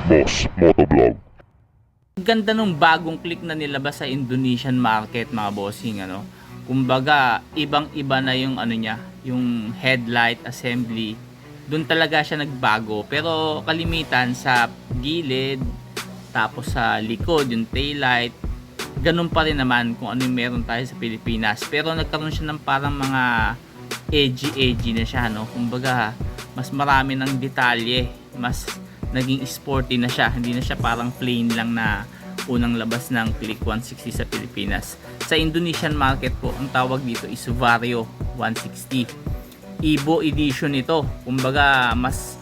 Boss Motovlog. Ganda nung bagong click na nilabas sa Indonesian market, mga bossing, ano. Kumbaga, ibang-iba na yung ano niya, yung headlight assembly. Doon talaga siya nagbago. Pero kalimitan sa gilid, tapos sa likod, yung taillight, ganun pa rin naman kung ano yung meron tayo sa Pilipinas. Pero nagkaroon siya ng parang mga edgy na siya, no. Kumbaga, mas marami ng detalye, mas naging sporty na siya, hindi na siya parang plain lang na unang labas ng Click 160 sa Pilipinas. Sa Indonesian market po, ang tawag dito is Vario 160 Evo edition ito. Kumbaga mas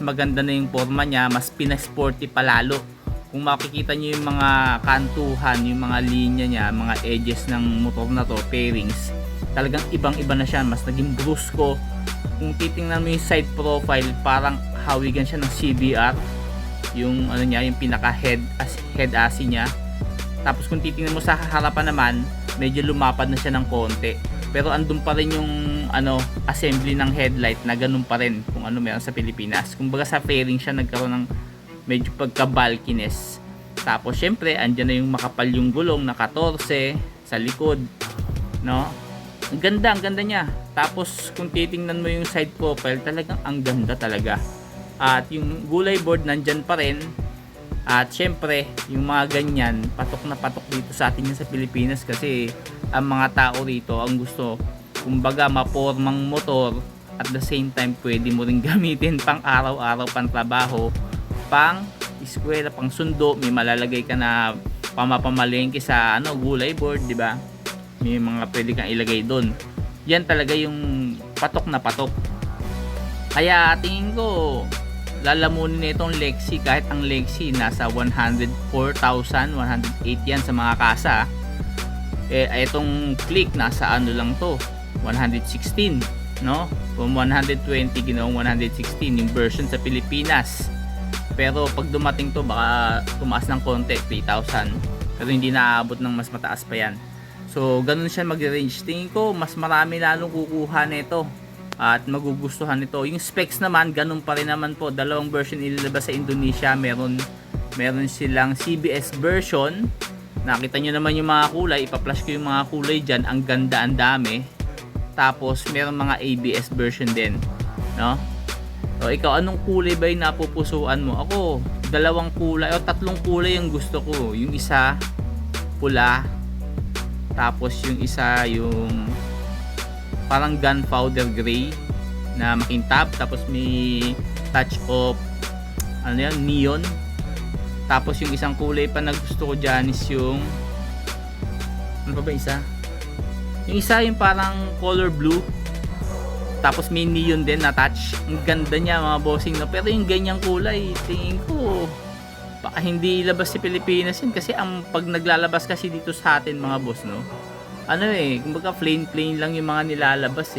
maganda na yung forma niya, mas pinasporty palalo. Kung makikita niyo yung mga kantuhan, yung mga linya niya, mga edges ng motor na to, pairings, talagang ibang-iba na siya, mas naging brusko. Kung titingnan mo yung side profile, parang hawigan siya ng CBR, yung ano niya, yung pinaka head assy niya. Tapos kung titingnan mo sa harapan naman, medyo lumapad na siya ng konti, pero andun pa rin yung ano, assembly ng headlight na ganun pa rin kung ano meron sa Pilipinas. Kumbaga sa fairing siya nagkaroon ng medyo pagka bulkiness. Tapos syempre andyan na yung makapal yung gulong na 14 sa likod, no. Ang ganda niya. Tapos kung titingnan mo yung side profile, talagang ang ganda talaga. At yung gulay board nandyan pa rin. At syempre, yung mga ganyan, patok na patok dito sa atin sa Pilipinas, kasi ang mga tao rito ang gusto, kumbaga, mapormang motor, at the same time pwede mo rin gamitin pang araw-araw, pang trabaho, pang eskwela, pang sundo. May malalagay ka na pamapamalengke sa ano, gulay board, di ba? May mga pwede kang ilagay doon. Yan talaga yung patok na patok. Kaya tingin ko lalamunin na itong Lexi, kahit ang Lexi nasa 104,000, 108 yan sa mga kasa. Itong Click nasa ano lang to, 116, no? From 120 ginawang 116 yung version sa Pilipinas. Pero pag dumating to, baka tumaas ng konti, 3,000. Pero hindi naaabot ng mas mataas pa yan. So ganun siya mag-range. Tingin ko mas marami lalong kukuha nito at magugustuhan nito. Yung specs naman, ganun pa rin naman po. Dalawang version ililabas sa Indonesia. Meron silang CBS version. Nakita nyo naman yung mga kulay. Ipa-flash ko yung mga kulay dyan. Ang ganda, ang dami. Tapos meron mga ABS version din, no? So ikaw, anong kulay ba yung napupusuan mo? Ako, dalawang kulay o tatlong kulay yung gusto ko. Yung isa pula, tapos yung isa yung parang gunpowder gray na makintab, tapos may touch of ano yan, neon. Tapos yung isang kulay pa na gusto ko dyan is yung ano pa ba isa? Yung isa yung parang color blue, tapos may neon din na touch. Ang ganda niya, mga bossing, no? Pero yung ganyang kulay, tingin ko baka hindi ilabas sa Pilipinas yun, kasi ang pag naglalabas kasi dito sa atin, mga boss, no, ano kumbaga plain lang yung mga nilalabas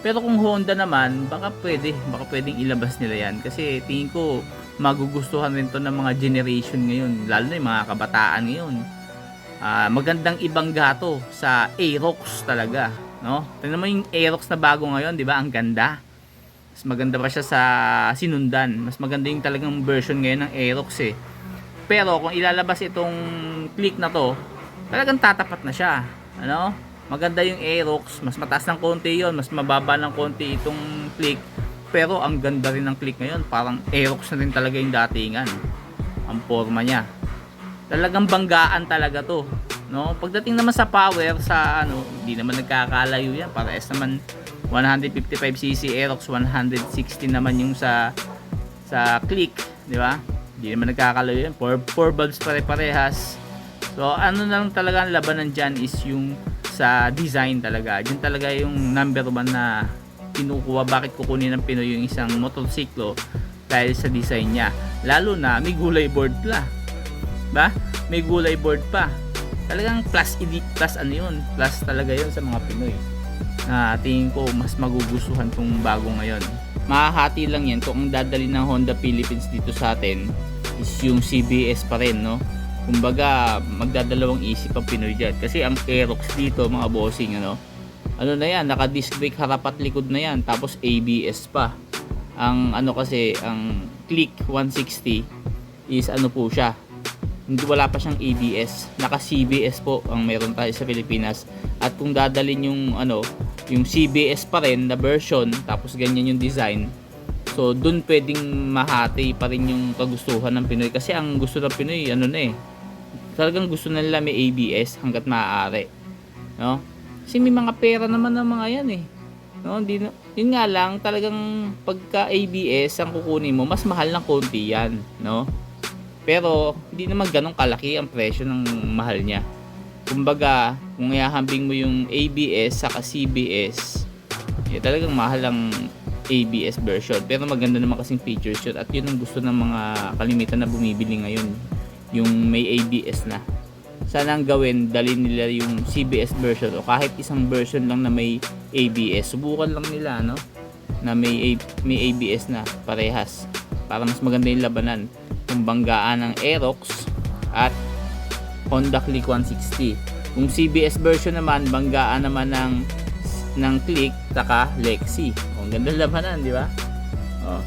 Pero kung Honda naman, baka pwedeng ilabas nila yan, kasi tingin ko magugustuhan rin to ng mga generation ngayon, lalo na yung mga kabataan ngayon. Magandang ibang gato sa Aerox talaga, no? Tingnan mo yung Aerox na bago ngayon, di ba? Ang ganda. Mas maganda pa siya sa sinundan. Mas maganda yung talagang version ngayon ng Aerox Pero kung ilalabas itong Click na to, talagang tatapat na siya, ano? Maganda yung Aerox, mas mataas ng konti yon, mas mababa ng konti itong Click, pero ang ganda rin ng Click ngayon. Parang Aerox na rin talaga yung datingan. Ang forma niya, talagang banggaan talaga to, no? Pagdating naman sa power, sa ano, hindi naman nagkakalayo yan. Parehas naman 155cc Aerox, 160 naman yung sa Click, di ba? Hindi naman nagkakalayo yan. 4 valves pare-parehas. So ano na lang talaga ang labanan dyan is yung sa design talaga. Diyan talaga yung number 1 na kinukuha. Bakit kukunin ng Pinoy yung isang motorsiklo? Dahil sa design niya. Lalo na may gulay board pa, ba? May gulay board pa. Talagang plus ano yun, plus talaga yun sa mga Pinoy. Tingin ko mas magugustuhan tong bago ngayon. Mahahati lang yan kung ang dadali ng Honda Philippines dito sa atin is yung CBS pa rin, no? Kumbaga magdadalawang isip ang Pinoy dyan, kasi ang Aerox dito, mga bossing, ano na yan, naka disc brake harap at likod na yan, tapos ABS pa. Ang ano kasi, ang Click 160 is ano po siya, hindi, wala pa siyang ABS, naka CBS po ang meron tayo sa Pilipinas. At kung dadalhin yung ano, yung CBS pa rin na version, tapos ganyan yung design, so dun pwedeng mahati pa rin yung kagustuhan ng Pinoy, kasi ang gusto ng Pinoy ano na eh, talagang gusto na nila may ABS hanggat maaari, no? Kasi may mga pera naman ng mga yan eh, no? Hindi na, yun nga lang, talagang pagka ABS ang kukunin mo, mas mahal ng konti yan, no? Pero hindi naman ganun kalaki ang presyo ng mahal niya. Kumbaga, kung ihahambing mo yung ABS sa CBS, talagang mahal ang ABS version. Pero maganda naman kasing features yun, at yun ang gusto ng mga kalimitan na bumibili ngayon, yung may ABS na. Sana ang gawin, dalhin nila yung CBS version o kahit isang version lang na may ABS. Subukan lang nila, no? Na may ABS na parehas, para mas maganda yung labanan kung banggaan ng Aerox at Honda Click 160. Kung CBS version naman, banggaan naman ng Click taka Lexi. Ang ganda labanan, di ba? Oh.